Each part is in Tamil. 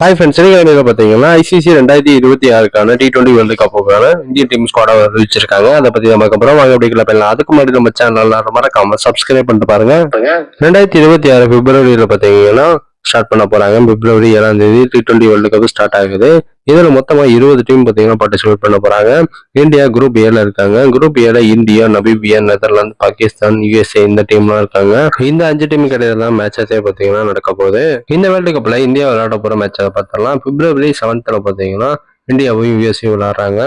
ஹாய் ஃப்ரெண்ட்ஸ், இன்னைக்கு பார்த்தீங்கன்னா ஐசிசி 2026க்கான T20 வேர்ல்டு கப்புக்கான இந்தியன் டீம் ஸ்குவாடை அறிவிச்சிருக்காங்க. அதை பத்தி நமக்கு அப்புறம் வாங்க அப்படிக்கல பண்ணலாம். அதுக்கு முன்னாடி நம்ம சேனல் மறக்காம சப்ஸ்கிரைப் பண்ணிட்டு பாருங்க. 2026 பிப்ரவரியில பார்த்தீங்கன்னா ஸ்டார்ட் பண்ண போறாங்க. பிப்ரவரி 7 T20 வேர்ல்டு கப் ஸ்டார்ட் ஆகுது. இதுல மொத்தமா 20 டீம் பார்த்தீங்கன்னா பார்ட்டிசிபேட் பண்ண போறாங்க. இந்தியா குரூப் ஏல இருக்காங்க. குரூப் ஏல India, Namibia, Netherlands, Pakistan, USA இந்த டீம்லாம் இருக்காங்க. இந்த 5 டீம் கிடையாது தான் மேட்சஸே பார்த்தீங்கன்னா நடக்க போகுது. இந்த வேர்ல்டு கப்ல இந்தியா விளையாட போற மேட்ச் பார்த்தரலாம். பிப்ரவரி 7 பார்த்தீங்கன்னா இந்தியாவும் USA விளையாடுறாங்க.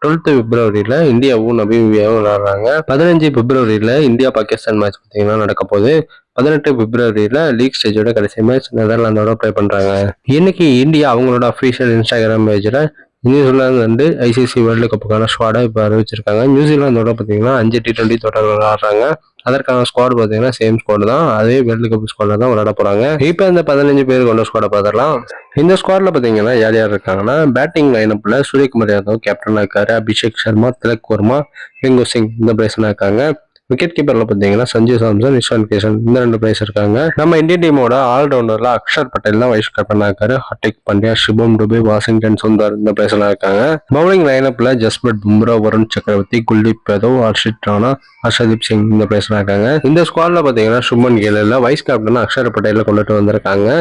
12 பிப்ரவரியில இந்தியாவும் நமீபியாவும் விளையாடுறாங்க. 15 பிப்ரவரியில இந்தியா பாகிஸ்தான் மேட்ச் பார்த்தீங்கன்னா நடக்க போகுது. 18 பிப்ரவரியில லீக் ஸ்டேஜோட கடைசி மேட்ச் நெதர்லாந்தோட ப்ளே பண்றாங்க. இன்னைக்கு இந்தியா அவங்களோட அஃபிஷியல் இன்ஸ்டாகிராம் பேஜ்ல நியூசிலாந்து வந்து ஐசிசி வேர்ல்டு கப்புக்கான ஸ்குவாடை இப்போ அறிவிச்சிருக்காங்க. நியூசிலாந்தோட பார்த்தீங்கன்னா 5 T20 தொடர் விளையாடுறாங்க. அதற்கான ஸ்குவாட் பார்த்தீங்கன்னா சேம் ஸ்குவாட் தான். அதே வேர்ல்டு கப் ஸ்குவாட்ல தான் விளையாட போறாங்க. இப்போ இந்த 15 பேர் கொண்ட ஸ்குவாடை பார்த்துடலாம். இந்த ஸ்குவாட்ல பார்த்தீங்கன்னா யார் யார் இருக்காங்கன்னா, பேட்டிங் லைனப்ல சூரியகுமார் யாதவ் கேப்டனா இருக்காரு. அபிஷேக் சர்மா, திலக் வர்மா, ரிங்கு சிங் இந்த பிளேஸ்ல இருக்காங்க. விக்கெட் கீப்பர்ல பாத்தீங்கன்னா சஞ்சு சாம்சன், இஷான் கிஷன் இந்த 2 பிளேயர்ஸ் இருக்காங்க. நம்ம இந்தியன் டீமோட ஆல்ரவுண்டர்ல அக்ஷர் பட்டேல் தான் வைஸ் கேப்டனா இருக்காரு. ஹர்திக் பாண்டியா, சிவம் டுபே, வாஷிங்டன் சுந்தர் இந்த பிளேயர்ஸ் எல்லாம் இருக்காங்க. பவுலிங் லைனப்ல ஜஸ்பிரீத் பும்ரா, வருண் சக்கரவர்த்தி, குல்தீப் யாதவ், ஹர்ஷித் ராணா, ஹர்ஷதீப் சிங் இந்த பிளேயர்ஸ் எல்லாம் இருக்காங்க. இந்த ஸ்குவாட்ல பாத்தீங்கன்னா சுமன் கில் வைஸ் கேப்டன் அக்ஷர் பட்டேல கொண்டுட்டு வந்திருக்காங்க.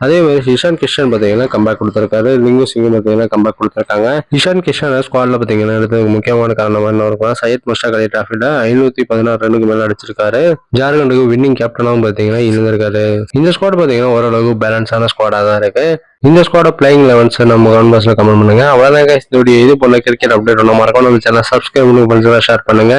அதே மாதிரி இஷான் கிஷன் பார்த்தீங்கன்னா கம்பேக் கொடுத்துருக்காரு. லிங்கு சிங் பார்த்தீங்கன்னா கம்பேக் கொடுத்துருக்காங்க. இஷான் கிஷன் ஸ்குவாட்ல பார்த்தீங்கன்னா எடுத்ததுக்கு முக்கியமான காரணம் என்ன இருக்கும், சையத் முஷ்டாக் அலி டிராஃபில 516 ரன்னுக்கு மேல அடிச்சிருக்காரு. ஜார்க்கண்டுக்கு வின்னிங் கேப்டனாகவும் பார்த்தீங்கன்னா இருந்திருக்காரு. இந்த ஸ்குவாட் பார்த்தீங்கன்னா ஓரளவுக்கு பேலன்ஸான ஸ்குவாடா தான் இருக்கு. இந்த ஸ்குவாட பிளேயிங் லெவன்ஸ் நம்ம கமெண்ட் பாக்ஸ்ல கமெண்ட் பண்ணுங்க. அவ்வளவுதான் இது போல கிரிக்கெட் அப்டேட் ஒன்று மறக்காம நம்ம சேனல் சப்ஸ்கிரைப் பண்ணி ஷேர் பண்ணுங்க.